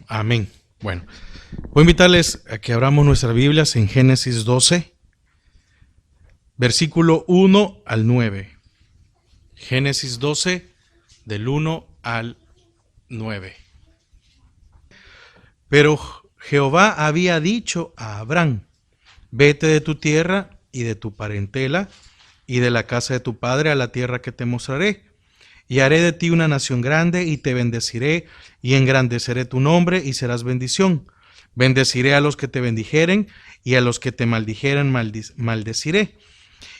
Amén. Bueno, voy a invitarles a que abramos nuestras Biblias en Génesis 12, versículo 1 al 9. Génesis 12, del 1 al 9. Pero Jehová había dicho a Abraham: vete de tu tierra y de tu parentela y de la casa de tu padre a la tierra que te mostraré. Y haré de ti una nación grande y te bendeciré y engrandeceré tu nombre y serás bendición. Bendeciré a los que te bendijeren y a los que te maldijeren maldeciré.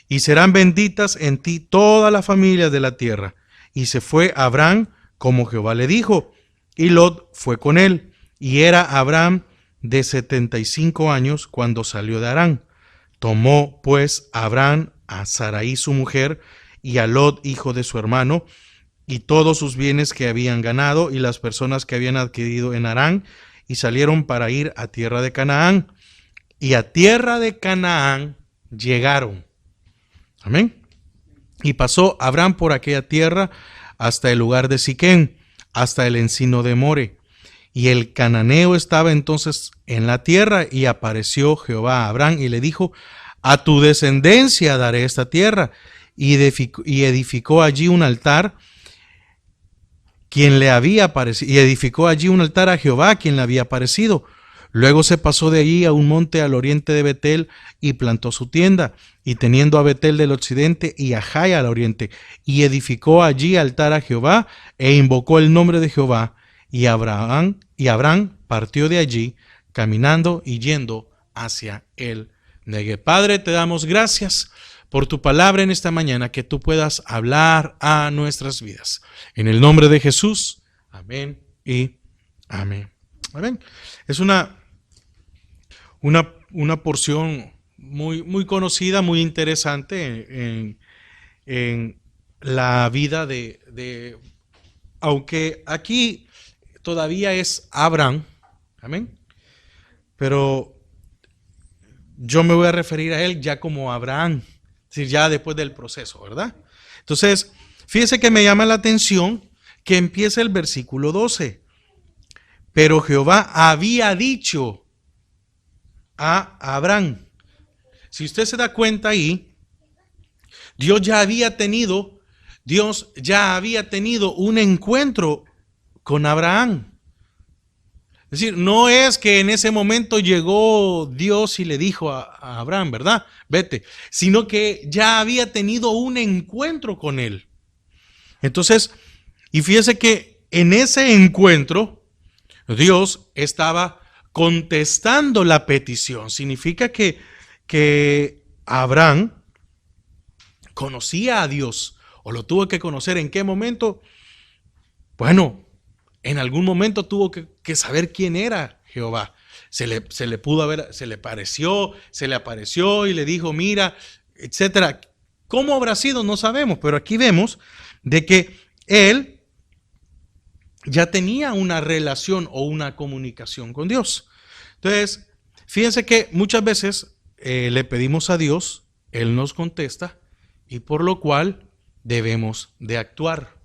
Y serán benditas en ti todas las familias de la tierra. Y se fue Abraham como Jehová le dijo, y Lot fue con él. Y era Abraham de 75 años cuando salió de Harán. Tomó pues Abraham a Sarai su mujer y a Lot hijo de su hermano, y todos sus bienes que habían ganado y las personas que habían adquirido en Harán, y salieron para ir a tierra de Canaán. Y a tierra de Canaán llegaron. Amén. Y pasó Abraham por aquella tierra hasta el lugar de Siquem, hasta el encino de More. Y el cananeo estaba entonces en la tierra, y apareció Jehová a Abraham y le dijo: a tu descendencia daré esta tierra. Y edificó allí un altar quien le había aparecido, y edificó allí un altar a Jehová, quien le había aparecido. Luego se pasó de allí a un monte al oriente de Betel y plantó su tienda, y teniendo a Betel del occidente y a Jai al oriente, y edificó allí altar a Jehová, e invocó el nombre de Jehová. Y Abraham partió de allí, caminando y yendo hacia el Neguev. Padre, te damos gracias por tu palabra en esta mañana, que tú puedas hablar a nuestras vidas. En el nombre de Jesús, amén y amén. Amén. Es una porción muy conocida, muy interesante en la vida aunque aquí todavía es Abraham, amén, pero yo me voy a referir a él ya como Abraham, es decir, ya después del proceso, ¿verdad? Entonces, fíjese que me llama la atención que empieza el versículo 12. Pero Jehová había dicho a Abraham. Si usted se da cuenta ahí, Dios ya había tenido un encuentro con Abraham. Es decir, no es que en ese momento llegó Dios y le dijo a Abraham, ¿verdad? Vete, sino que ya había tenido un encuentro con él. Entonces, y fíjese que en ese encuentro Dios estaba contestando la petición. Significa que Abraham conocía a Dios, o lo tuvo que conocer. ¿En qué momento? Bueno, en algún momento tuvo que saber quién era Jehová. Se le apareció y le dijo: mira, etcétera. ¿Cómo habrá sido? No sabemos, pero aquí vemos de que él ya tenía una relación o una comunicación con Dios. Entonces, fíjense que muchas veces le pedimos a Dios, Él nos contesta, y por lo cual debemos de actuar.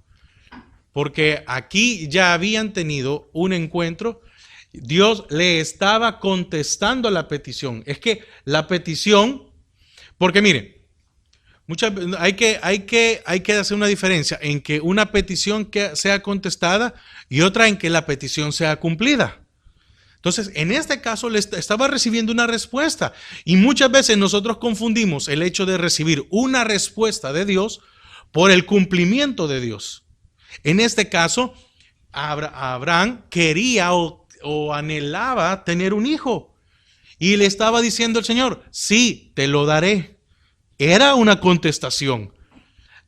Porque aquí ya habían tenido un encuentro, Dios le estaba contestando la petición. Es que la petición, porque miren, hay que hacer una diferencia en que una petición que sea contestada y otra en que la petición sea cumplida. Entonces, en este caso le estaba recibiendo una respuesta, y muchas veces nosotros confundimos el hecho de recibir una respuesta de Dios por el cumplimiento de Dios. En este caso, Abraham quería o anhelaba tener un hijo, y le estaba diciendo el Señor: sí, te lo daré. Era una contestación.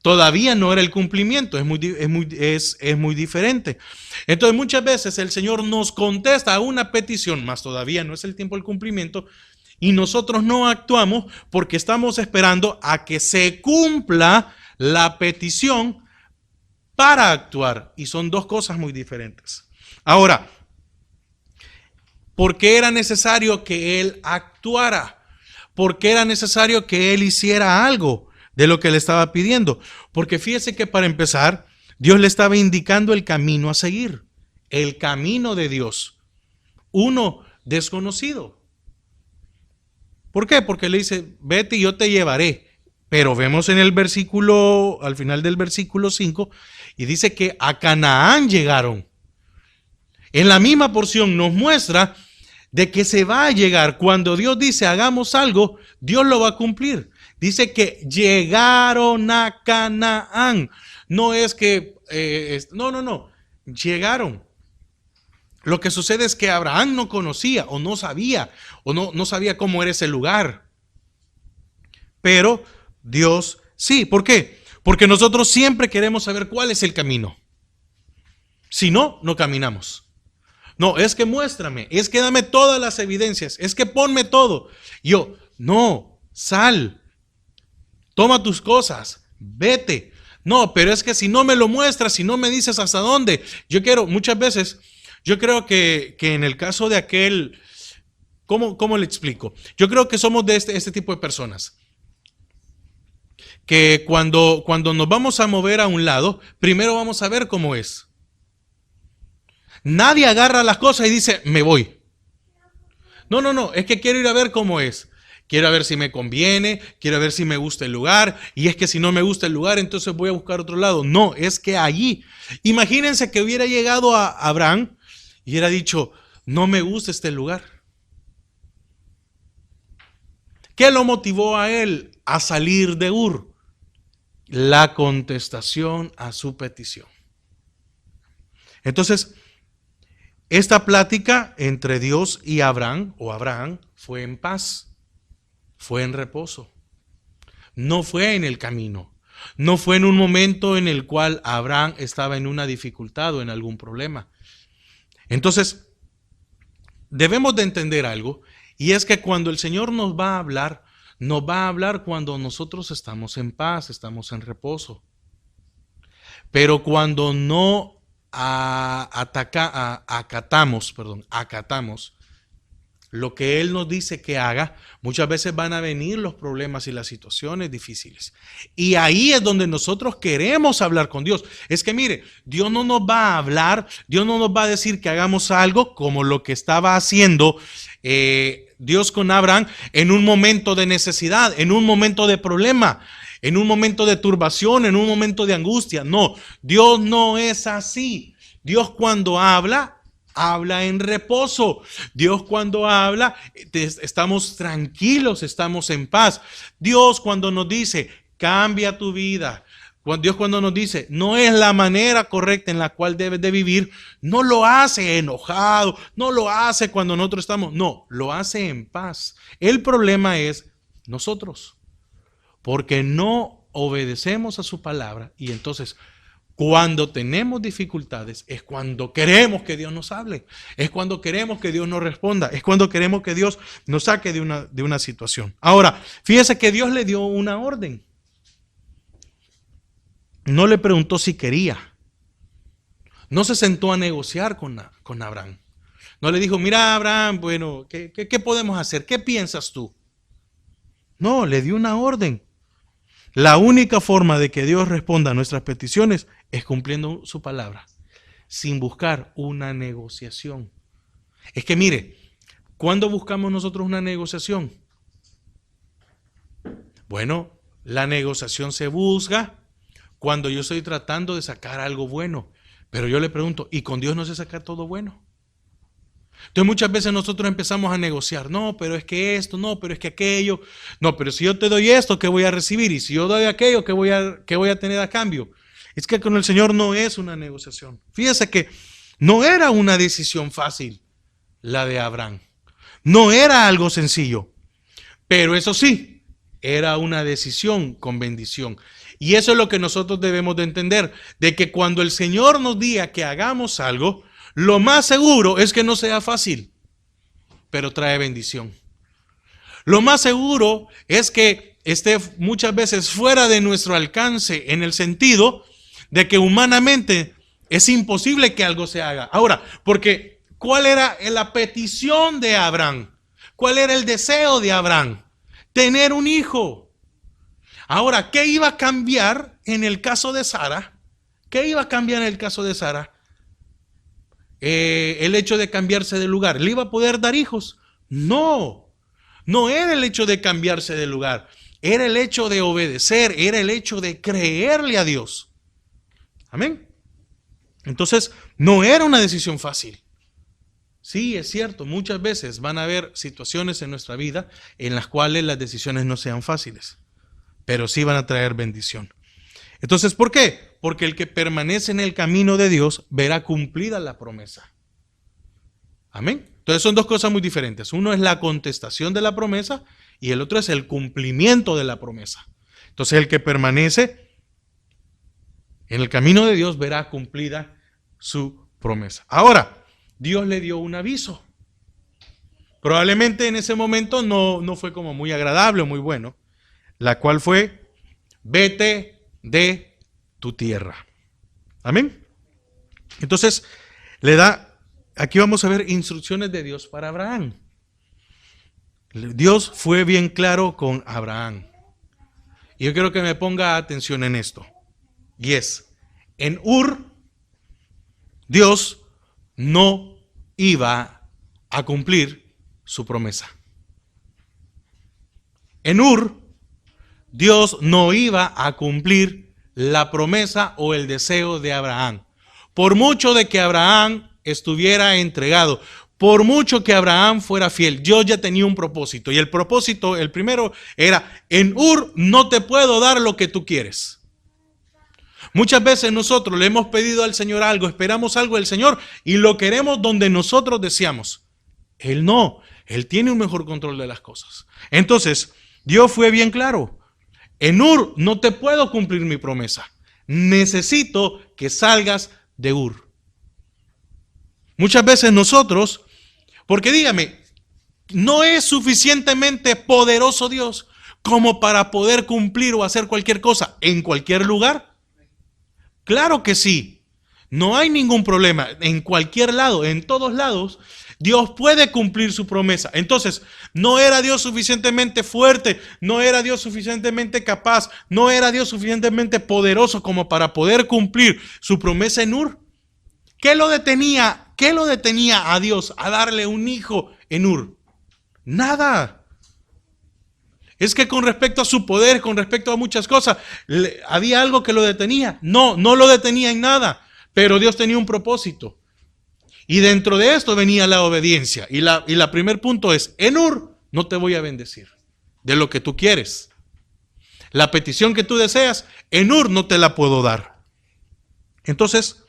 Todavía no era el cumplimiento, es muy diferente. Entonces, muchas veces el Señor nos contesta a una petición, mas todavía no es el tiempo del cumplimiento, y nosotros no actuamos porque estamos esperando a que se cumpla la petición para actuar, y son dos cosas muy diferentes. Ahora, ¿por qué era necesario que Él actuara? ¿Por qué era necesario que Él hiciera algo de lo que le estaba pidiendo? Porque fíjese que, para empezar, Dios le estaba indicando el camino a seguir, el camino de Dios. uno desconocido. ¿Por qué? Porque le dice, vete y yo te llevaré. Pero vemos en el versículo, al final del versículo 5, y dice que a Canaán llegaron. En la misma porción nos muestra de que se va a llegar. Cuando Dios dice hagamos algo, Dios lo va a cumplir. Dice que llegaron a Canaán. No es que, no. Llegaron. Lo que sucede es que Abraham no conocía o no sabía cómo era ese lugar. Pero Dios sí. ¿Por qué? Porque nosotros siempre queremos saber cuál es el camino. Si no, no caminamos. No, es que muéstrame, es que dame todas las evidencias, es que ponme todo. Yo, no, sal, toma tus cosas, vete. No, pero es que si no me lo muestras, si no me dices hasta dónde, muchas veces, yo creo que en el caso de aquel, ¿cómo le explico? Yo creo que somos de este tipo de personas. Que cuando nos vamos a mover a un lado, primero vamos a ver cómo es. Nadie agarra las cosas y dice, me voy. No, es que quiero ir a ver cómo es. Quiero ver si me conviene, quiero ver si me gusta el lugar, y es que si no me gusta el lugar, entonces voy a buscar otro lado. No, es que allí, imagínense que hubiera llegado a Abraham y hubiera dicho, no me gusta este lugar. ¿Qué lo motivó a él a salir de Ur? La contestación a su petición. Entonces, esta plática entre Dios y Abraham, fue en paz, fue en reposo. No fue en el camino, no fue en un momento en el cual Abraham estaba en una dificultad o en algún problema. Entonces, debemos de entender algo, y es que cuando el Señor nos va a hablar cuando nosotros estamos en paz, estamos en reposo. Pero cuando no acatamos lo que Él nos dice que haga, muchas veces van a venir los problemas y las situaciones difíciles. Y ahí es donde nosotros queremos hablar con Dios. Es que mire, Dios no nos va a hablar, Dios no nos va a decir que hagamos algo como lo que estaba haciendo Dios con Abraham en un momento de necesidad, en un momento de problema, en un momento de turbación, en un momento de angustia. No, Dios no es así. Dios cuando habla en reposo. Dios cuando habla, estamos tranquilos, estamos en paz. Dios cuando nos dice, cambia tu vida. Dios cuando nos dice, no es la manera correcta en la cual debes de vivir, no lo hace enojado, no lo hace cuando nosotros estamos, no, lo hace en paz. El problema es nosotros, porque no obedecemos a su palabra, y entonces cuando tenemos dificultades es cuando queremos que Dios nos hable, es cuando queremos que Dios nos responda, es cuando queremos que Dios nos saque de una situación. Ahora, fíjese que Dios le dio una orden. No le preguntó si quería. No se sentó a negociar con Abraham. No le dijo, mira Abraham, bueno, ¿qué podemos hacer? ¿Qué piensas tú? No, le dio una orden. La única forma de que Dios responda a nuestras peticiones es cumpliendo su palabra, sin buscar una negociación. Es que mire, ¿cuándo buscamos nosotros una negociación? Bueno, la negociación se busca cuando yo estoy tratando de sacar algo bueno. Pero yo le pregunto, ¿y con Dios no se saca todo bueno? Entonces muchas veces nosotros empezamos a negociar, no, pero es que esto, no, pero es que aquello, no, pero si yo te doy esto, ¿qué voy a recibir? Y si yo doy aquello, ¿qué voy a tener a cambio? Es que con el Señor no es una negociación. Fíjese que no era una decisión fácil la de Abraham. No era algo sencillo, pero eso sí, era una decisión con bendición. Y eso es lo que nosotros debemos de entender, de que cuando el Señor nos diga que hagamos algo, lo más seguro es que no sea fácil, pero trae bendición. Lo más seguro es que esté muchas veces fuera de nuestro alcance, en el sentido de que humanamente es imposible que algo se haga. Ahora, porque ¿cuál era la petición de Abraham? ¿Cuál era el deseo de Abraham? Tener un hijo. Ahora, ¿qué iba a cambiar en el caso de Sara? ¿Qué iba a cambiar en el caso de Sara? el hecho de cambiarse de lugar, ¿le iba a poder dar hijos? No, no era el hecho de cambiarse de lugar, era el hecho de obedecer, era el hecho de creerle a Dios. Amén. Entonces, no era una decisión fácil. Sí, es cierto, muchas veces van a haber situaciones en nuestra vida en las cuales las decisiones no sean fáciles, pero sí van a traer bendición. Entonces, ¿por qué? Porque el que permanece en el camino de Dios verá cumplida la promesa. Amén. Entonces son dos cosas muy diferentes. Uno es la contestación de la promesa y el otro es el cumplimiento de la promesa. Entonces el que permanece en el camino de Dios verá cumplida su promesa. Ahora, Dios le dio un aviso. Probablemente en ese momento no fue como muy agradable o muy bueno, la cual fue: vete de tu tierra. Amén. Entonces le da, aquí vamos a ver instrucciones de Dios para Abraham. Dios fue bien claro con Abraham. Y yo quiero que me ponga atención en esto. Y es, en Ur, Dios no iba a cumplir su promesa. En Ur, Dios no iba a cumplir la promesa o el deseo de Abraham. Por mucho de que Abraham estuviera entregado, por mucho que Abraham fuera fiel, Dios ya tenía un propósito. Y el propósito, el primero, era: en Ur no te puedo dar lo que tú quieres. Muchas veces nosotros le hemos pedido al Señor algo, esperamos algo del Señor y lo queremos donde nosotros deseamos. Él no, Él tiene un mejor control de las cosas. Entonces, Dios fue bien claro: en Ur no te puedo cumplir mi promesa. Necesito que salgas de Ur. Muchas veces nosotros, porque dígame, ¿no es suficientemente poderoso Dios como para poder cumplir o hacer cualquier cosa en cualquier lugar? Claro que sí. No hay ningún problema. En cualquier lado, en todos lados, Dios puede cumplir su promesa. Entonces, no era Dios suficientemente fuerte, no era Dios suficientemente capaz, no era Dios suficientemente poderoso como para poder cumplir su promesa en Ur. ¿Qué lo detenía? ¿Qué lo detenía a Dios a darle un hijo en Ur? Nada. Es que con respecto a su poder, con respecto a muchas cosas, ¿había algo que lo detenía? No, no lo detenía en nada, pero Dios tenía un propósito. Y dentro de esto venía la obediencia. Y la primer punto es: en Ur no te voy a bendecir de lo que tú quieres. La petición que tú deseas, en Ur no te la puedo dar. Entonces,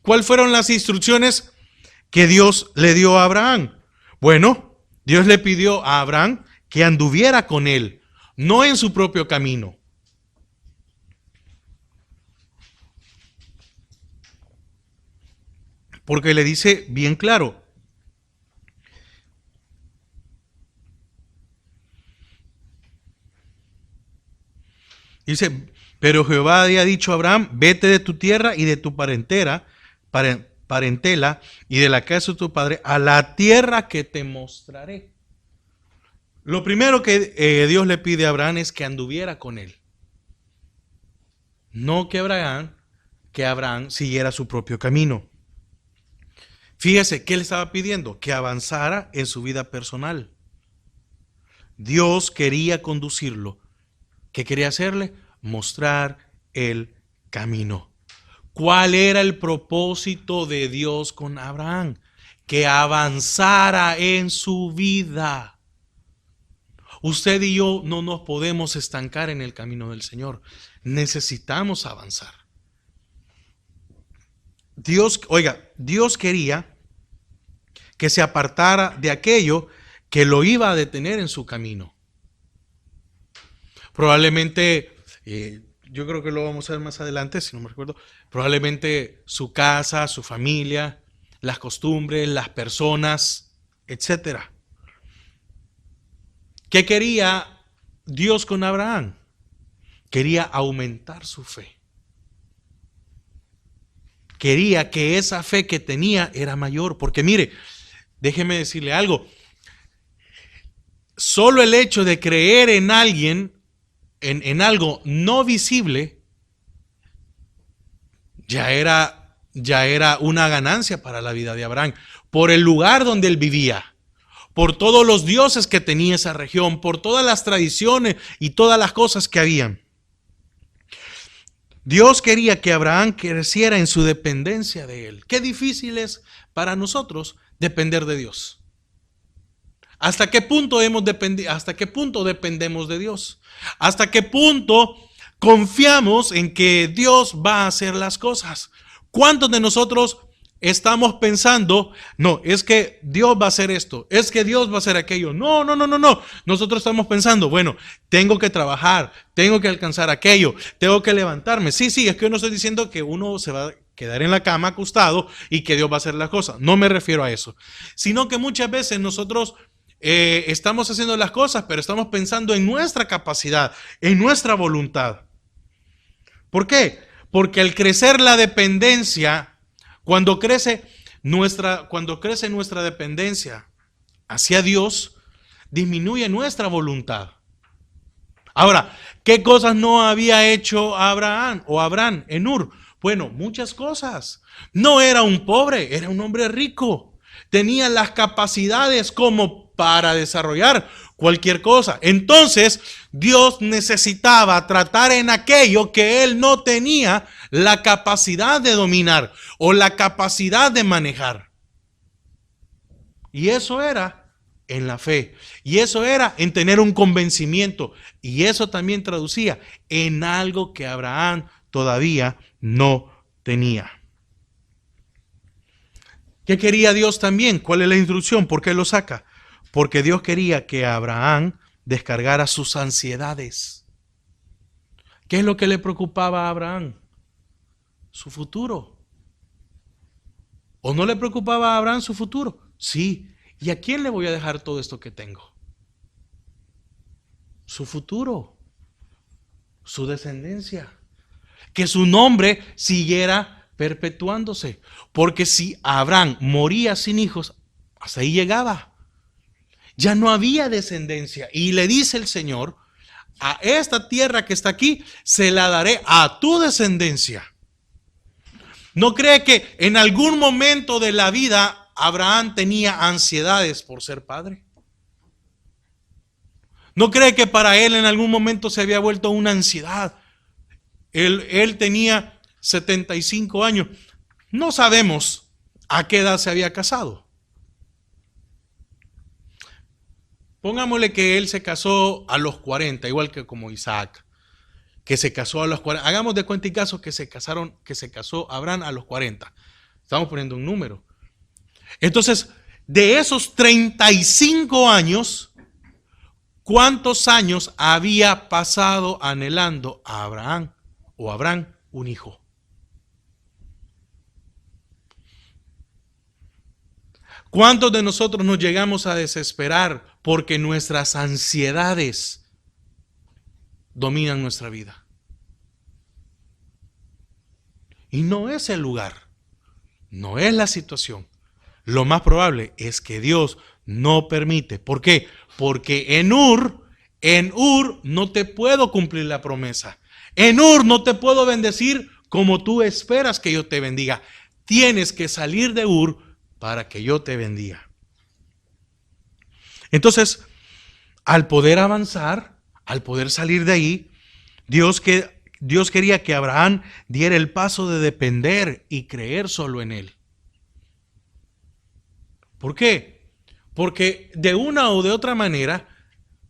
¿cuáles fueron las instrucciones que Dios le dio a Abraham? Bueno, Dios le pidió a Abraham que anduviera con él, no en su propio camino. Porque le dice bien claro: dice, pero Jehová había dicho a Abraham: vete de tu tierra y de tu parentela y de la casa de tu padre a la tierra que te mostraré. Lo primero que Dios le pide a Abraham es que anduviera con él. No que Abraham siguiera su propio camino. Fíjese, ¿qué le estaba pidiendo? Que avanzara en su vida personal. Dios quería conducirlo. ¿Qué quería hacerle? Mostrar el camino. ¿Cuál era el propósito de Dios con Abraham? Que avanzara en su vida. Usted y yo no nos podemos estancar en el camino del Señor. Necesitamos avanzar. Dios quería que se apartara de aquello que lo iba a detener en su camino. Probablemente, yo creo que lo vamos a ver más adelante, si no me recuerdo, probablemente su casa, su familia, las costumbres, las personas, etcétera. ¿Qué quería Dios con Abraham? Quería aumentar su fe. Quería que esa fe que tenía era mayor. Porque mire, déjeme decirle algo. Solo el hecho de creer en alguien, en algo no visible, ya era ya era una ganancia para la vida de Abraham, por el lugar donde él vivía, por todos los dioses que tenía esa región, por todas las tradiciones y todas las cosas que habían. Dios quería que Abraham creciera en su dependencia de él. Qué difícil es para nosotros depender de Dios. ¿Hasta qué punto dependemos de Dios? ¿Hasta qué punto confiamos en que Dios va a hacer las cosas? ¿Cuántos de nosotros estamos pensando, no, es que Dios va a hacer esto, es que Dios va a hacer aquello? No. Nosotros estamos pensando, bueno, tengo que trabajar, tengo que alcanzar aquello, tengo que levantarme. Sí, es que yo no estoy diciendo que uno se va a quedar en la cama acostado y que Dios va a hacer las cosas. No me refiero a eso. Sino que muchas veces nosotros estamos haciendo las cosas, pero estamos pensando en nuestra capacidad, en nuestra voluntad. ¿Por qué? Porque al crecer la dependencia, cuando crece nuestra dependencia hacia Dios, disminuye nuestra voluntad. Ahora, ¿qué cosas no había hecho Abraham en Ur? Bueno, muchas cosas. No era un pobre, era un hombre rico. Tenía las capacidades como para desarrollar cualquier cosa. Entonces, Dios necesitaba tratar en aquello que él no tenía la capacidad de dominar o la capacidad de manejar. Y eso era en la fe. Y eso era en tener un convencimiento. Y eso también traducía en algo que Abraham todavía no tenía. ¿Qué quería Dios también? ¿Cuál es la instrucción? ¿Por qué lo saca? Porque Dios quería que Abraham descargara sus ansiedades. ¿Qué es lo que le preocupaba a Abraham? Su futuro. ¿O no le preocupaba a Abraham su futuro? Sí. ¿Y a quién le voy a dejar todo esto que tengo? Su futuro, su descendencia. Que su nombre siguiera perpetuándose. Porque si Abraham moría sin hijos, hasta ahí llegaba. Ya no había descendencia. Y le dice el Señor, a esta tierra que está aquí, se la daré a tu descendencia. ¿No cree que en algún momento de la vida Abraham tenía ansiedades por ser padre? ¿No cree que para él en algún momento se había vuelto una ansiedad? Él tenía 75 años. No sabemos a qué edad se había casado. Pongámosle que él se casó a los 40, igual que como Isaac, que se casó a los 40. Hagamos de cuenta y caso que se casó Abraham a los 40. Estamos poniendo un número. Entonces, de esos 35 años, ¿cuántos años había pasado anhelando a Abraham un hijo? ¿Cuántos de nosotros nos llegamos a desesperar porque nuestras ansiedades dominan nuestra vida? Y no es el lugar, no es la situación. Lo más probable es que Dios no permite. ¿Por qué? Porque en Ur no te puedo cumplir la promesa. En Ur no te puedo bendecir como tú esperas que yo te bendiga. Tienes que salir de Ur para que yo te bendiga. Entonces, al poder avanzar, al poder salir de ahí, Dios quería que Abraham diera el paso de depender y creer solo en él. ¿Por qué? Porque de una o de otra manera,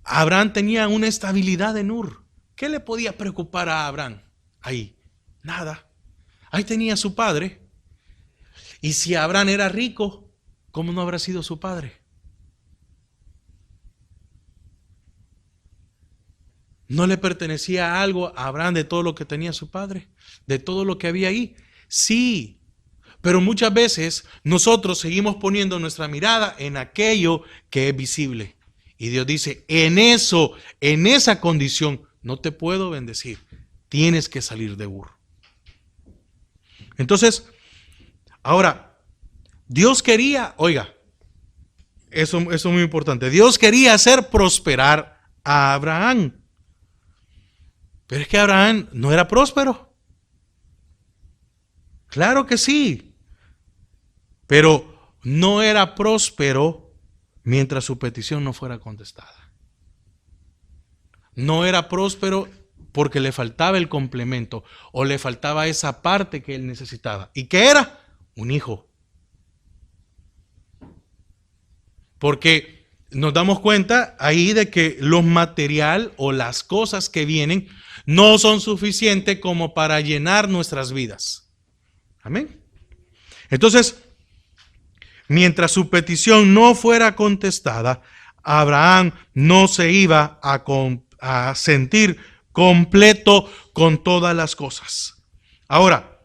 Abraham tenía una estabilidad en Ur. ¿Qué le podía preocupar a Abraham ahí? Nada. Ahí tenía a su padre. Y si Abraham era rico, ¿cómo no habrá sido su padre? ¿No le pertenecía algo a Abraham de todo lo que tenía su padre? ¿De todo lo que había ahí? Sí, pero muchas veces nosotros seguimos poniendo nuestra mirada en aquello que es visible. Y Dios dice, en esa condición, no te puedo bendecir. Tienes que salir de Ur. Entonces, ahora, Dios quería, oiga, eso es muy importante. Dios quería hacer prosperar a Abraham. Pero es que Abraham no era próspero. Claro que sí, pero no era próspero mientras su petición no fuera contestada. No era próspero porque le faltaba el complemento o le faltaba esa parte que él necesitaba. ¿Y qué era? Un hijo. Porque nos damos cuenta ahí de que lo material o las cosas que vienen no son suficientes como para llenar nuestras vidas. Amén. Entonces, mientras su petición no fuera contestada, Abraham no se iba a sentir completo con todas las cosas. Ahora,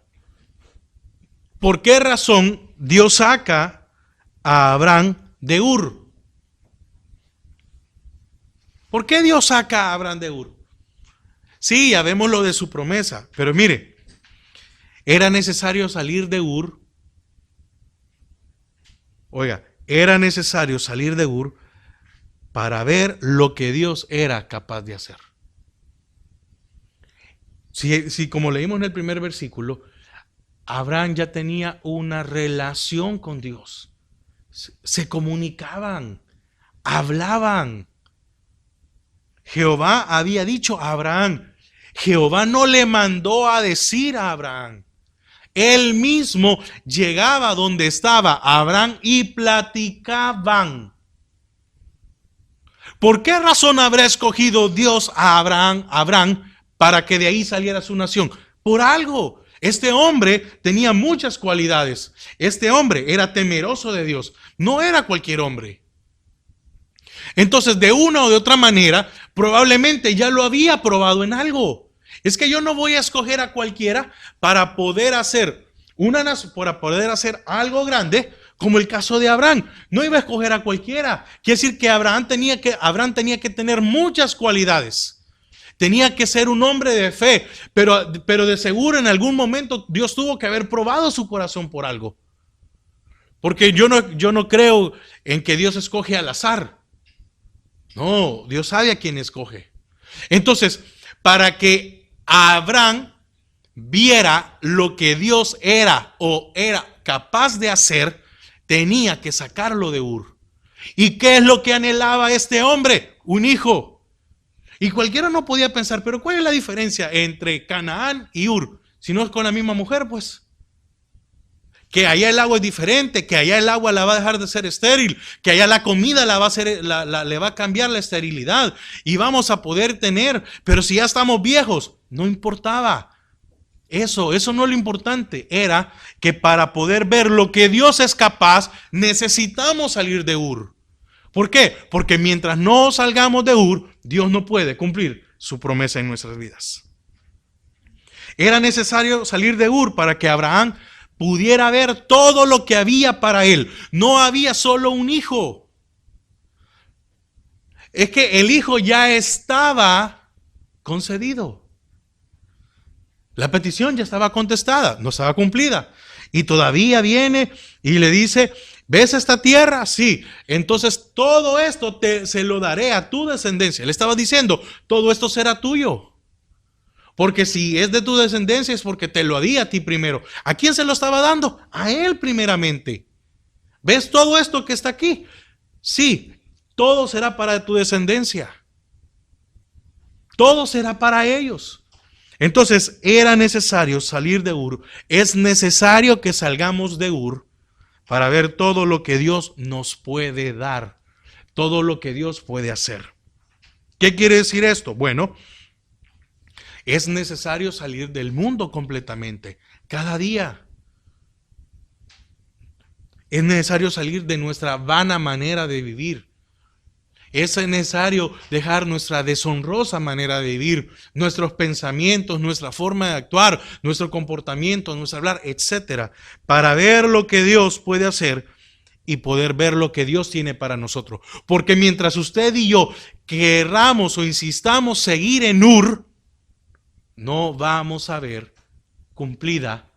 ¿por qué razón Dios saca a Abraham de Ur? ¿Por qué Dios saca a Abraham de Ur? Sí, ya vemos lo de su promesa, pero mire, era necesario salir de Ur. Oiga, era necesario salir de Ur para ver lo que Dios era capaz de hacer. Si como leímos en el primer versículo, Abraham ya tenía una relación con Dios. Se comunicaban, hablaban. Jehová había dicho a Abraham. Jehová no le mandó a decir a Abraham. Él mismo llegaba donde estaba Abraham y platicaban. ¿Por qué razón habrá escogido Dios a Abraham para que de ahí saliera su nación? Por algo. Este hombre tenía muchas cualidades. Este hombre era temeroso de Dios. No era cualquier hombre. Entonces, de una o de otra manera, probablemente ya lo había probado en algo. Es que yo no voy a escoger a cualquiera para poder hacer algo grande, como el caso de Abraham. No iba a escoger a cualquiera. Quiere decir que Abraham tenía que tener muchas cualidades. Tenía que ser un hombre de fe, pero de seguro en algún momento Dios tuvo que haber probado su corazón por algo. Porque yo no creo en que Dios escoge al azar. No, Dios sabe a quién escoge. Entonces, para que Abraham viera lo que Dios era o era capaz de hacer, tenía que sacarlo de Ur. ¿Y qué es lo que anhelaba este hombre? Un hijo. Y cualquiera no podía pensar, pero ¿cuál es la diferencia entre Canaán y Ur? Si no es con la misma mujer, pues. Que allá el agua es diferente, que allá el agua la va a dejar de ser estéril, que allá la comida le va a cambiar la esterilidad y vamos a poder tener, pero si ya estamos viejos, no importaba. Eso no es lo importante, era que para poder ver lo que Dios es capaz, necesitamos salir de Ur. ¿Por qué? Porque mientras no salgamos de Ur, Dios no puede cumplir su promesa en nuestras vidas. Era necesario salir de Ur para que Abraham pudiera ver todo lo que había para él. No había solo un hijo. Es que el hijo ya estaba concedido. La petición ya estaba contestada, no estaba cumplida. Y todavía viene y le dice, ¿ves esta tierra? Sí. Entonces todo esto se lo daré a tu descendencia. Le estaba diciendo, todo esto será tuyo. Porque si es de tu descendencia es porque te lo di a ti primero. ¿A quién se lo estaba dando? A él primeramente. ¿Ves todo esto que está aquí? Sí, todo será para tu descendencia. Todo será para ellos. Entonces era necesario salir de Ur. Es necesario que salgamos de Ur para ver todo lo que Dios nos puede dar. Todo lo que Dios puede hacer. ¿Qué quiere decir esto? Bueno, es necesario salir del mundo completamente, cada día. Es necesario salir de nuestra vana manera de vivir. Es necesario dejar nuestra deshonrosa manera de vivir, nuestros pensamientos, nuestra forma de actuar, nuestro comportamiento, nuestro hablar, etcétera, para ver lo que Dios puede hacer y poder ver lo que Dios tiene para nosotros. Porque mientras usted y yo querramos o insistamos seguir en Ur, no vamos a ver cumplida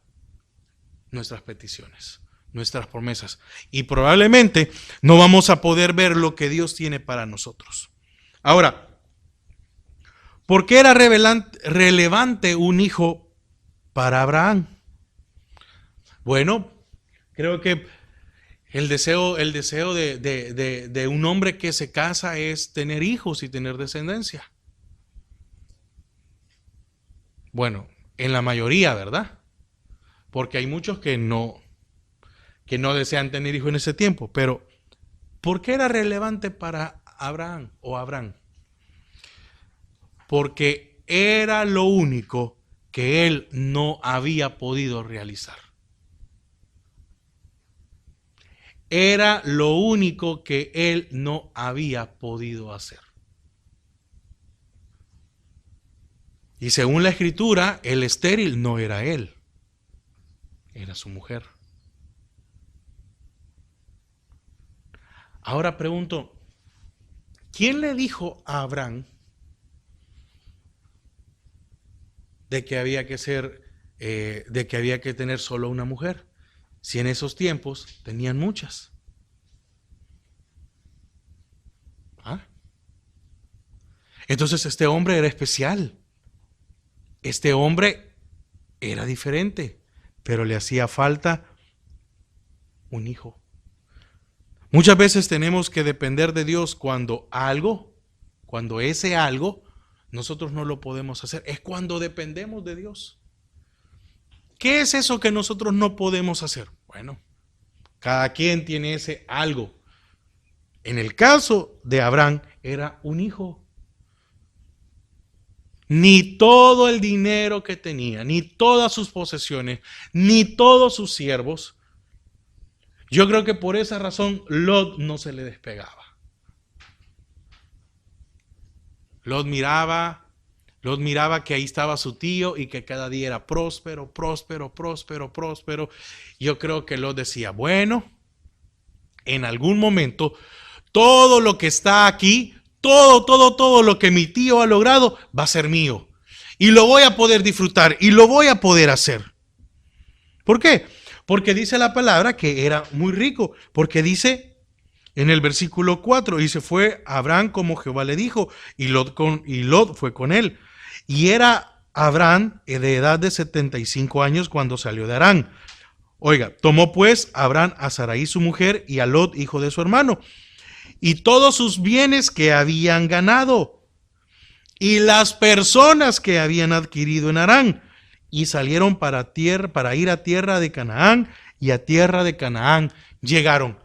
nuestras peticiones, nuestras promesas. Y probablemente no vamos a poder ver lo que Dios tiene para nosotros. Ahora, ¿por qué era relevante un hijo para Abraham? Bueno, creo que el deseo de un hombre que se casa es tener hijos y tener descendencia. Bueno, en la mayoría, ¿verdad? Porque hay muchos que no desean tener hijos en ese tiempo. Pero, ¿por qué era relevante para Abraham o Abraham? Porque era lo único que él no había podido realizar. Era lo único que él no había podido hacer. Y según la escritura, el estéril no era él, era su mujer. Ahora pregunto, ¿quién le dijo a Abraham de que había que tener solo una mujer? Si en esos tiempos tenían muchas. ¿Ah? Entonces este hombre era especial. Este hombre era diferente, pero le hacía falta un hijo. Muchas veces tenemos que depender de Dios cuando ese algo, nosotros no lo podemos hacer. Es cuando dependemos de Dios. ¿Qué es eso que nosotros no podemos hacer? Bueno, cada quien tiene ese algo. En el caso de Abraham era un hijo. Ni todo el dinero que tenía, ni todas sus posesiones, ni todos sus siervos. Yo creo que por esa razón Lot no se le despegaba. Lot miraba que ahí estaba su tío y que cada día era próspero, próspero, próspero, próspero. Yo creo que Lot decía, bueno, en algún momento todo lo que está aquí, todo lo que mi tío ha logrado va a ser mío. Y lo voy a poder disfrutar y lo voy a poder hacer. ¿Por qué? Porque dice la palabra que era muy rico. Porque dice en el versículo 4, y se fue Abraham como Jehová le dijo, y Lot fue con él. Y era Abraham de edad de 75 años cuando salió de Harán. Oiga, tomó pues Abraham a Sarai su mujer y a Lot, hijo de su hermano, y todos sus bienes que habían ganado, y las personas que habían adquirido en Harán, y salieron para ir a tierra de Canaán, y a tierra de Canaán llegaron.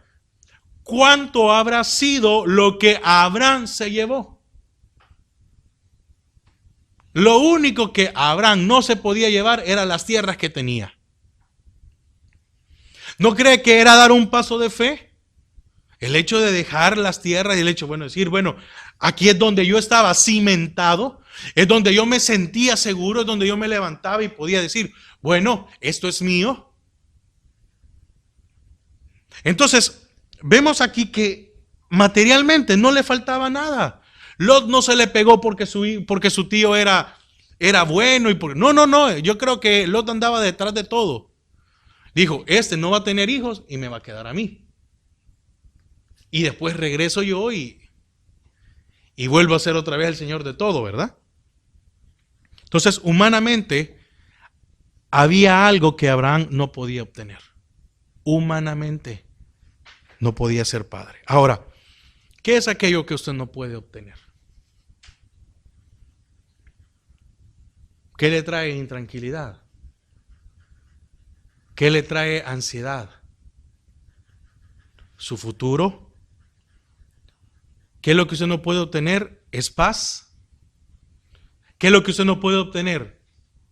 ¿Cuánto habrá sido lo que Abraham se llevó? Lo único que Abraham no se podía llevar eran las tierras que tenía. ¿No cree que era dar un paso de fe? El hecho de dejar las tierras y el hecho, decir, aquí es donde yo estaba cimentado, es donde yo me sentía seguro, es donde yo me levantaba y podía decir, esto es mío. Entonces, vemos aquí que materialmente no le faltaba nada. Lot no se le pegó porque su tío era bueno. No, yo creo que Lot andaba detrás de todo. Dijo, este no va a tener hijos y me va a quedar a mí. Y después regreso yo y vuelvo a ser otra vez el Señor de todo, ¿verdad? Entonces, humanamente, había algo que Abraham no podía obtener. Humanamente, no podía ser padre. Ahora, ¿qué es aquello que usted no puede obtener? ¿Qué le trae intranquilidad? ¿Qué le trae ansiedad? ¿Su futuro? ¿Qué es lo que usted no puede obtener? ¿Es paz? ¿Qué es lo que usted no puede obtener?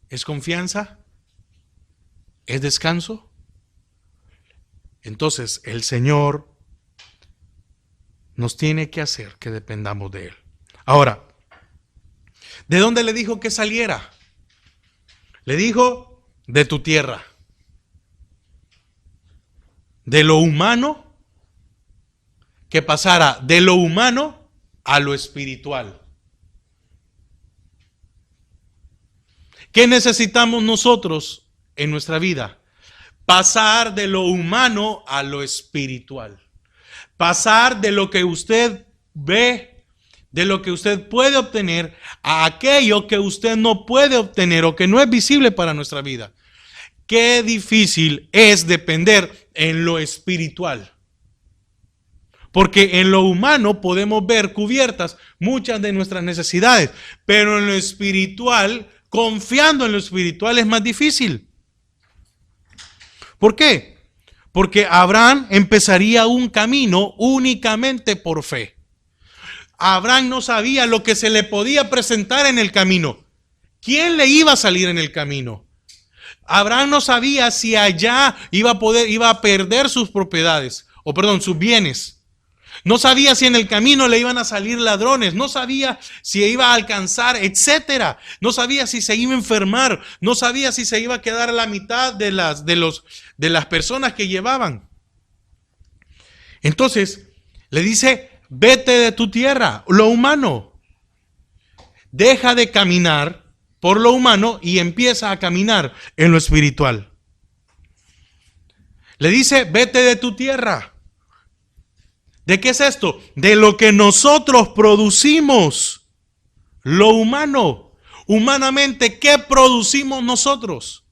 ¿Es confianza? ¿Es descanso? Entonces, el Señor nos tiene que hacer que dependamos de Él. Ahora, ¿de dónde le dijo que saliera? Le dijo, de tu tierra. De lo humano, que pasara de lo humano a lo espiritual. ¿Qué necesitamos nosotros en nuestra vida? Pasar de lo humano a lo espiritual. Pasar de lo que usted ve, de lo que usted puede obtener, a aquello que usted no puede obtener o que no es visible para nuestra vida. qué difícil es depender en lo espiritual. Porque en lo humano podemos ver cubiertas muchas de nuestras necesidades, pero en lo espiritual, confiando en lo espiritual es más difícil. ¿Por qué? Porque Abraham empezaría un camino únicamente por fe. Abraham no sabía lo que se le podía presentar en el camino. ¿Quién le iba a salir en el camino? Abraham no sabía si allá iba a perder sus propiedades, sus bienes. No sabía si en el camino le iban a salir ladrones, no sabía si iba a alcanzar, etcétera. No sabía si se iba a enfermar, no sabía si se iba a quedar a la mitad de las personas que llevaban. Entonces, le dice, vete de tu tierra, lo humano. Deja de caminar por lo humano y empieza a caminar en lo espiritual. Le dice, vete de tu tierra. ¿De qué es esto? De lo que nosotros producimos. Lo humano. Humanamente, ¿qué producimos nosotros?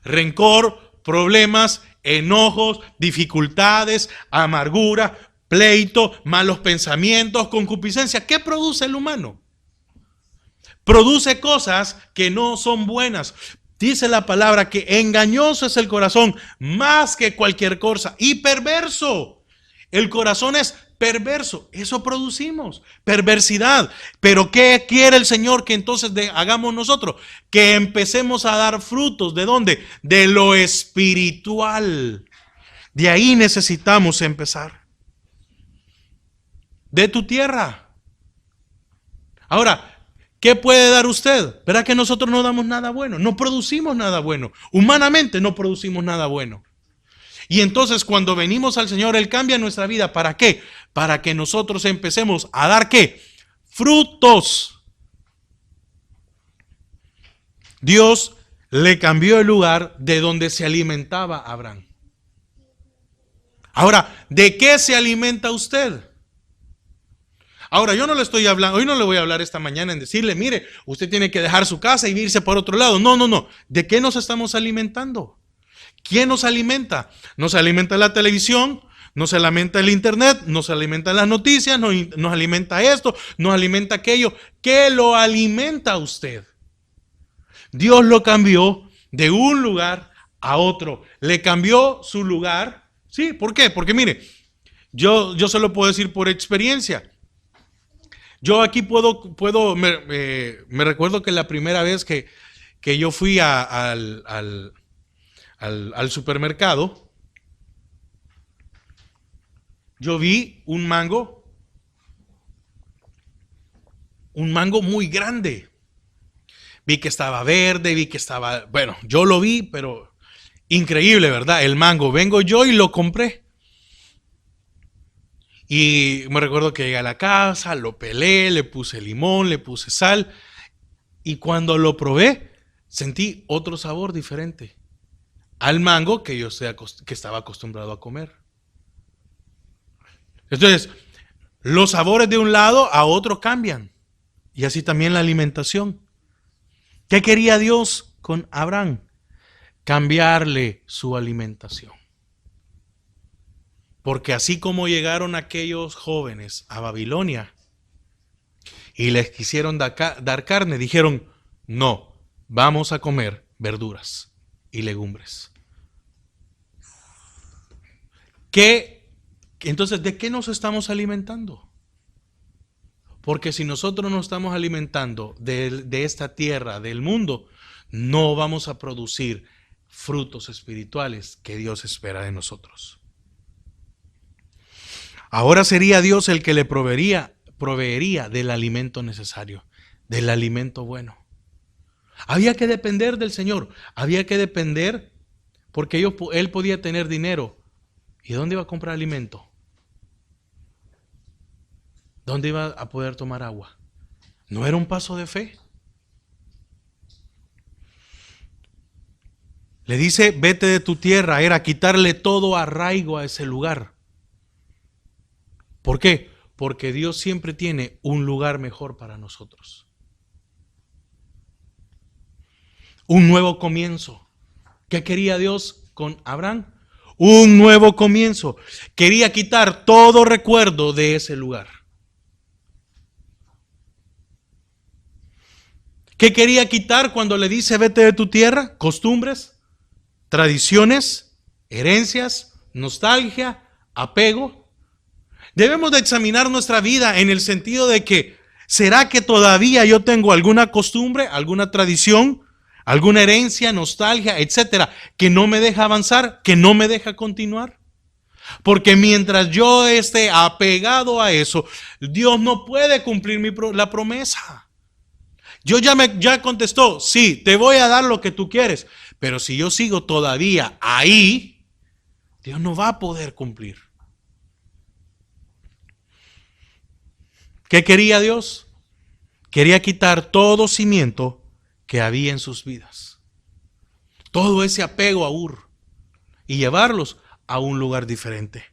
Rencor, problemas, enojos, dificultades, amargura, pleito, malos pensamientos, concupiscencia. ¿Qué produce el humano? Produce cosas que no son buenas. Dice la palabra que engañoso es el corazón más que cualquier cosa y perverso. El corazón es perverso, eso producimos, perversidad. Pero ¿qué quiere el Señor que entonces hagamos nosotros? Que empecemos a dar frutos. ¿De dónde? De lo espiritual. De ahí necesitamos empezar. De tu tierra. Ahora, ¿qué puede dar usted? ¿Verdad que nosotros no damos nada bueno? No producimos nada bueno. Humanamente no producimos nada bueno. Y entonces cuando venimos al Señor, Él cambia nuestra vida. ¿Para qué? Para que nosotros empecemos a dar ¿qué? Frutos. Dios le cambió el lugar de donde se alimentaba Abraham. Ahora, ¿de qué se alimenta usted? Ahora, yo no le estoy hablando, hoy no le voy a hablar esta mañana en decirle, mire, usted tiene que dejar su casa y irse por otro lado. No. ¿De qué nos estamos alimentando? ¿Quién nos alimenta? Nos alimenta la televisión, nos alimenta el internet, nos alimenta las noticias, nos alimenta esto, nos alimenta aquello. ¿Qué lo alimenta a usted? Dios lo cambió de un lugar a otro. Le cambió su lugar. ¿Sí? ¿Por qué? Porque mire, yo se lo puedo decir por experiencia. Yo aquí me recuerdo que la primera vez que yo fui al supermercado, yo vi un mango muy grande. Vi que estaba verde, yo lo vi, pero increíble, ¿verdad? El mango, vengo yo y lo compré. Y me recuerdo que llegué a la casa, lo pelé, le puse limón, le puse sal. Y cuando lo probé, sentí otro sabor diferente al mango que que estaba acostumbrado a comer. Entonces, los sabores de un lado a otro cambian. Y así también la alimentación. ¿Qué quería Dios con Abraham? Cambiarle su alimentación. Porque así como llegaron aquellos jóvenes a Babilonia y les quisieron dar carne, dijeron, no, vamos a comer verduras y legumbres. Entonces, ¿de qué nos estamos alimentando? Porque si nosotros nos estamos alimentando de esta tierra, del mundo, no vamos a producir frutos espirituales que Dios espera de nosotros. Ahora sería Dios el que le proveería del alimento necesario, del alimento bueno. Había que depender del Señor, había que depender porque él podía tener dinero. ¿Y dónde iba a comprar alimento? ¿Dónde iba a poder tomar agua? ¿No era un paso de fe? Le dice, vete de tu tierra, era quitarle todo arraigo a ese lugar. ¿Por qué? Porque Dios siempre tiene un lugar mejor para nosotros. Un nuevo comienzo. ¿Qué quería Dios con Abraham? Un nuevo comienzo. Quería quitar todo recuerdo de ese lugar. ¿Qué quería quitar cuando le dice vete de tu tierra? Costumbres, tradiciones, herencias, nostalgia, apego. Debemos de examinar nuestra vida en el sentido de que, ¿será que todavía yo tengo alguna costumbre, alguna tradición, alguna herencia, nostalgia, etcétera, que no me deja avanzar, que no me deja continuar? Porque mientras yo esté apegado a eso, Dios no puede cumplir la promesa. Ya contestó, sí, te voy a dar lo que tú quieres, pero si yo sigo todavía ahí, Dios no va a poder cumplir. ¿Qué quería Dios? Quería quitar todo cimiento que había en sus vidas, todo ese apego a Ur, y llevarlos a un lugar diferente.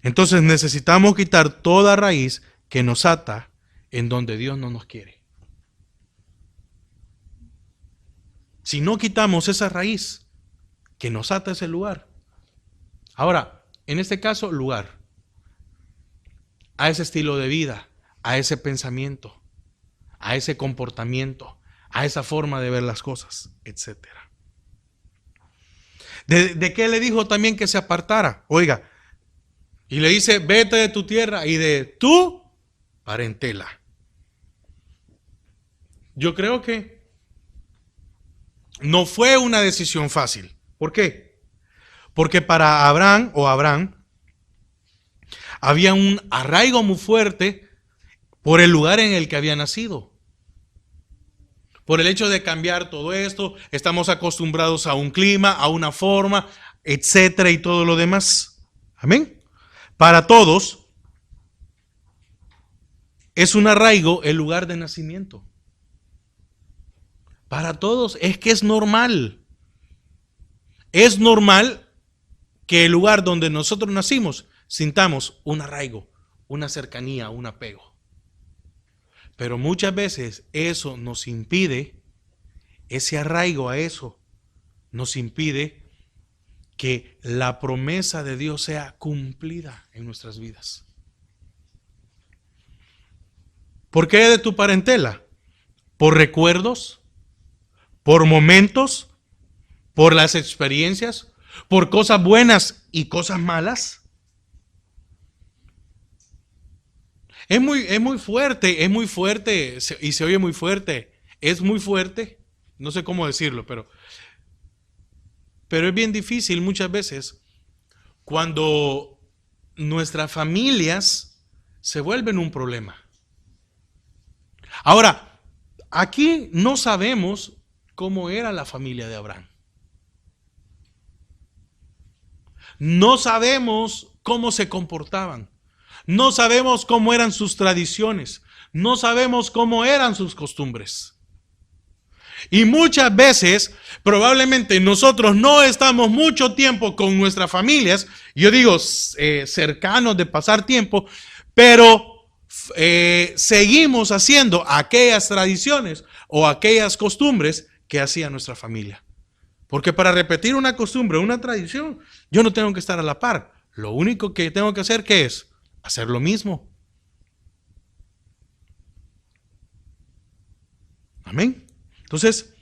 Entonces necesitamos quitar toda raíz que nos ata en donde Dios no nos quiere. Si no quitamos esa raíz que nos ata a ese lugar. Ahora, en este caso, lugar. A ese estilo de vida, a ese pensamiento, a ese comportamiento, a esa forma de ver las cosas, etc. ¿De qué le dijo también que se apartara? Oiga, y le dice, vete de tu tierra y de tu parentela. Yo creo que no fue una decisión fácil. ¿Por qué? Porque para Abraham había un arraigo muy fuerte por el lugar en el que había nacido. Por el hecho de cambiar todo esto, estamos acostumbrados a un clima, a una forma, etcétera, y todo lo demás. Amén. Para todos es un arraigo el lugar de nacimiento. Para todos es que es normal. Es normal que el lugar donde nosotros nacimos sintamos un arraigo, una cercanía, un apego. Pero muchas veces eso nos impide, ese arraigo a eso nos impide que la promesa de Dios sea cumplida en nuestras vidas. ¿Por qué de tu parentela? ¿Por recuerdos? ¿Por momentos? ¿Por las experiencias? ¿Por cosas buenas y cosas malas? Es muy fuerte y se oye muy fuerte. Es muy fuerte, no sé cómo decirlo, pero es bien difícil muchas veces cuando nuestras familias se vuelven un problema. Ahora, aquí no sabemos cómo era la familia de Abraham. No sabemos cómo se comportaban. No sabemos cómo eran sus tradiciones. No sabemos cómo eran sus costumbres. Y muchas veces, probablemente nosotros no estamos mucho tiempo con nuestras familias, yo digo cercanos de pasar tiempo, pero seguimos haciendo aquellas tradiciones o aquellas costumbres que hacía nuestra familia. Porque para repetir una costumbre, una tradición, yo no tengo que estar a la par. Lo único que tengo que hacer, ¿qué es? Hacer lo mismo. Amén. Entonces,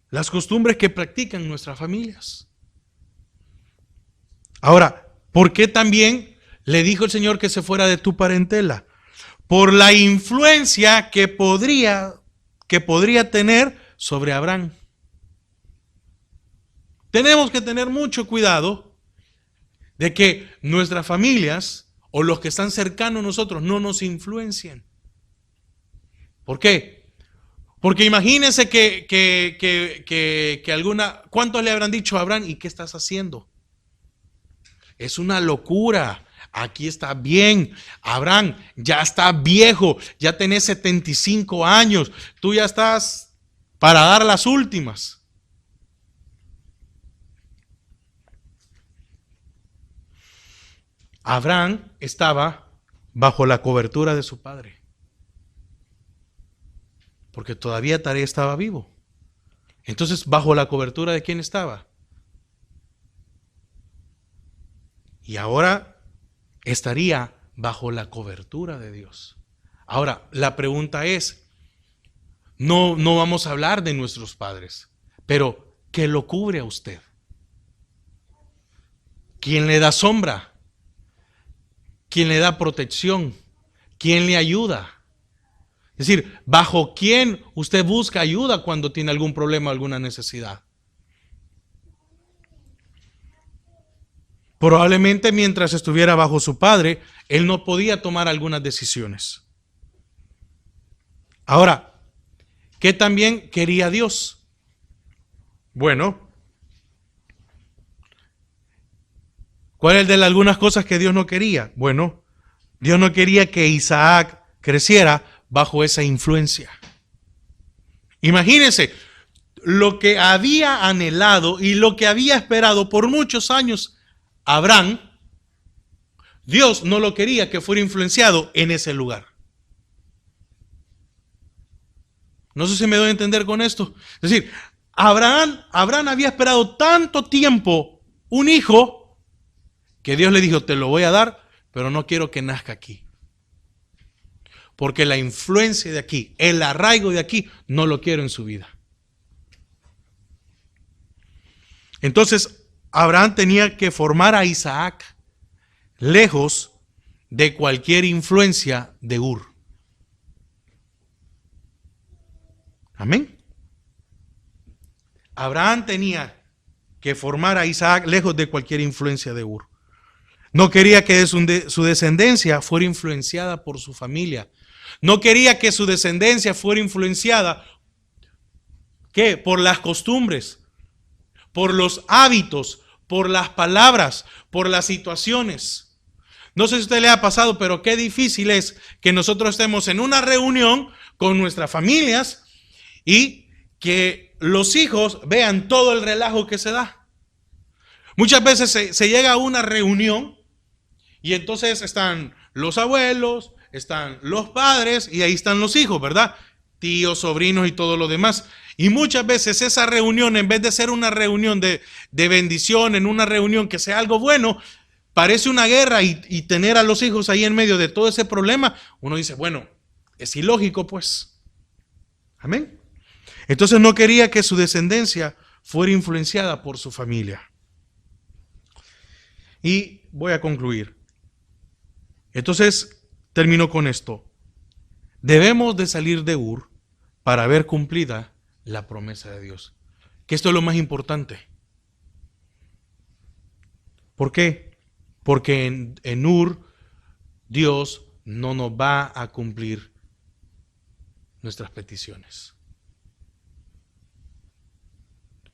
las costumbres que practican nuestras familias. Ahora, ¿por qué también le dijo el Señor que se fuera de tu parentela? Por la influencia que podría tener sobre Abraham. Tenemos que tener mucho cuidado de que nuestras familias o los que están cercanos a nosotros no nos influencien. ¿Por qué? Porque imagínense que ¿cuántos le habrán dicho a Abraham? ¿Y qué estás haciendo? Es una locura. Aquí está bien. Abraham, ya está viejo, ya tenés 75 años, tú ya estás para dar las últimas. Abraham estaba bajo la cobertura de su padre, porque todavía Taré estaba vivo. Entonces, ¿bajo la cobertura de quién estaba? Y ahora estaría bajo la cobertura de Dios. Ahora, la pregunta es, no vamos a hablar de nuestros padres, pero ¿qué lo cubre a usted? ¿Quién le da sombra? ¿Quién le da protección? ¿Quién le ayuda? Es decir, ¿bajo quién usted busca ayuda cuando tiene algún problema o alguna necesidad? Probablemente mientras estuviera bajo su padre, él no podía tomar algunas decisiones. Ahora, ¿qué también quería Dios? Bueno, ¿cuál es de las algunas cosas que Dios no quería? Bueno, Dios no quería que Isaac creciera bajo esa influencia. Imagínense lo que había anhelado y lo que había esperado por muchos años Abraham. Dios no lo quería que fuera influenciado en ese lugar. No sé si me doy a entender con esto. Es decir, Abraham había esperado tanto tiempo un hijo que Dios le dijo, te lo voy a dar, pero no quiero que nazca aquí. Porque la influencia de aquí, el arraigo de aquí, no lo quiero en su vida. Entonces, Abraham tenía que formar a Isaac lejos de cualquier influencia de Ur. Amén. Abraham tenía que formar a Isaac lejos de cualquier influencia de Ur. No quería que su descendencia fuera influenciada por su familia. No quería que su descendencia fuera influenciada, ¿qué? Por las costumbres, por los hábitos, por las palabras, por las situaciones. No sé si a usted le ha pasado, pero qué difícil es que nosotros estemos en una reunión con nuestras familias y que los hijos vean todo el relajo que se da. Muchas veces se llega a una reunión y entonces están los abuelos, están los padres y ahí están los hijos, ¿verdad? Tíos, sobrinos y todo lo demás. Y muchas veces esa reunión, en vez de ser una reunión de bendición, en una reunión que sea algo bueno, parece una guerra y tener a los hijos ahí en medio de todo ese problema, uno dice, bueno, es ilógico pues. Amén. Entonces no quería que su descendencia fuera influenciada por su familia. Y voy a concluir. Entonces, termino con esto. Debemos de salir de Ur para ver cumplida la promesa de Dios. Que esto es lo más importante. ¿Por qué? Porque en Ur Dios no nos va a cumplir nuestras peticiones.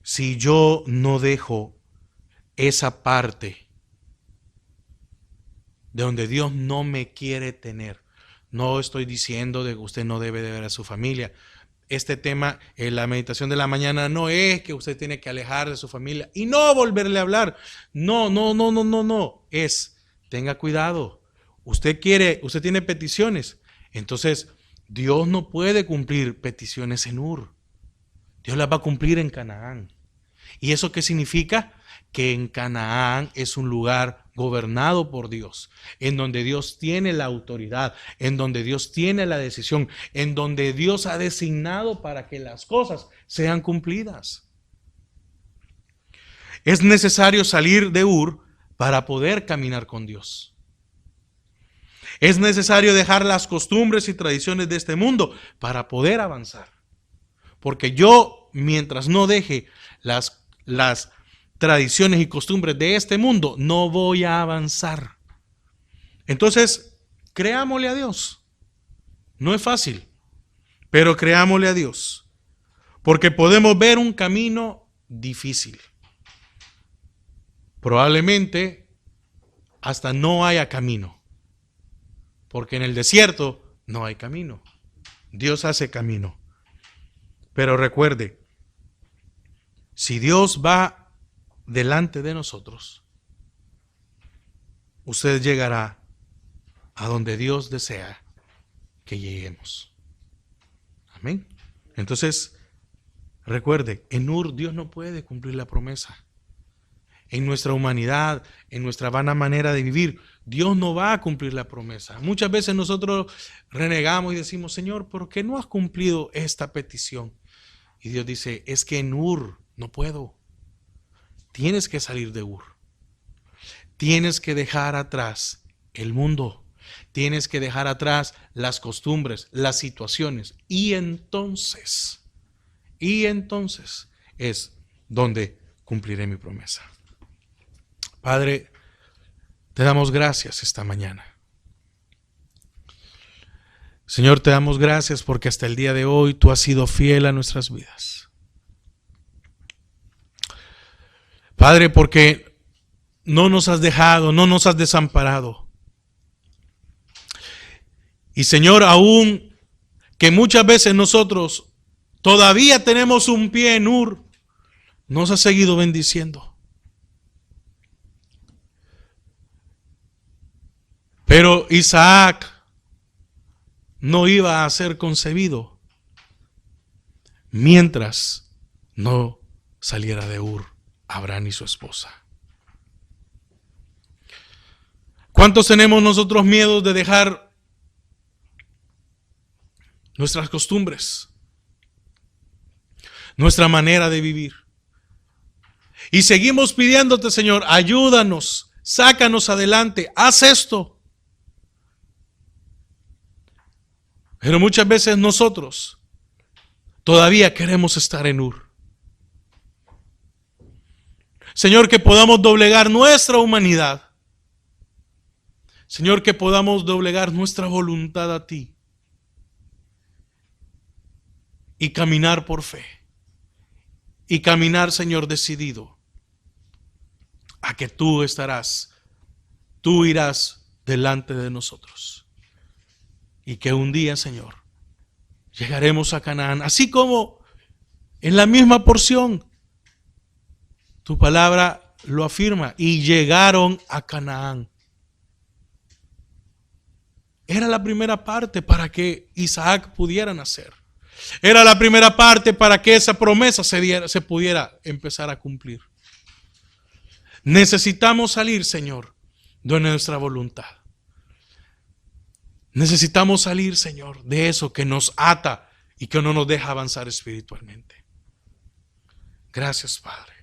Si yo no dejo esa parte de donde Dios no me quiere tener, no estoy diciendo de que usted no debe de ver a su familia. Este tema en la meditación de la mañana no es que usted tiene que alejar de su familia y no volverle a hablar. No. Es, tenga cuidado. Usted tiene peticiones. Entonces, Dios no puede cumplir peticiones en Ur. Dios las va a cumplir en Canaán. ¿Y eso qué significa? Que en Canaán es un lugar gobernado por Dios, en donde Dios tiene la autoridad, en donde Dios tiene la decisión, en donde Dios ha designado para que las cosas sean cumplidas. Es necesario salir de Ur para poder caminar con Dios. Es necesario dejar las costumbres y tradiciones de este mundo para poder avanzar. Porque yo, mientras no deje las tradiciones y costumbres de este mundo, no voy a avanzar. Entonces, creámosle a Dios. No es fácil, pero creámosle a Dios. Porque podemos ver un camino difícil. Probablemente hasta no haya camino. Porque en el desierto no hay camino. Dios hace camino. Pero recuerde, si Dios va delante de nosotros, usted llegará a donde Dios desea que lleguemos. Amén. Entonces, Recuerde, en Ur Dios no puede cumplir la promesa. En nuestra humanidad, en nuestra vana manera de vivir, Dios no va a cumplir la promesa. Muchas veces nosotros renegamos y decimos, Señor, ¿por qué no has cumplido esta petición? Y Dios dice, es que en Ur no puedo. Tienes que salir de Ur. Tienes que dejar atrás el mundo. Tienes que dejar atrás las costumbres, las situaciones. Y entonces es donde cumpliré mi promesa. Padre, te damos gracias esta mañana. Señor, te damos gracias porque hasta el día de hoy tú has sido fiel a nuestras vidas. Padre, porque no nos has dejado, no nos has desamparado. Y Señor, aún que muchas veces nosotros todavía tenemos un pie en Ur, nos has seguido bendiciendo. Pero Isaac no iba a ser concebido mientras no saliera de Ur Abraham y su esposa. ¿Cuántos tenemos nosotros miedo de dejar nuestras costumbres, nuestra manera de vivir? Y seguimos pidiéndote, Señor, ayúdanos, sácanos adelante, haz esto. Pero muchas veces nosotros todavía queremos estar en Ur. Señor, que podamos doblegar nuestra humanidad. Señor, que podamos doblegar nuestra voluntad a ti. Y caminar por fe. Y caminar, Señor, decidido a que tú irás delante de nosotros. Y que un día, Señor, llegaremos a Canaán, así como en la misma porción, tu palabra lo afirma, y llegaron a Canaán. Era la primera parte para que Isaac pudiera nacer. Era la primera parte para que esa promesa se pudiera empezar a cumplir. Necesitamos salir, Señor, de nuestra voluntad. Necesitamos salir, Señor, de eso que nos ata y que no nos deja avanzar espiritualmente. Gracias, Padre.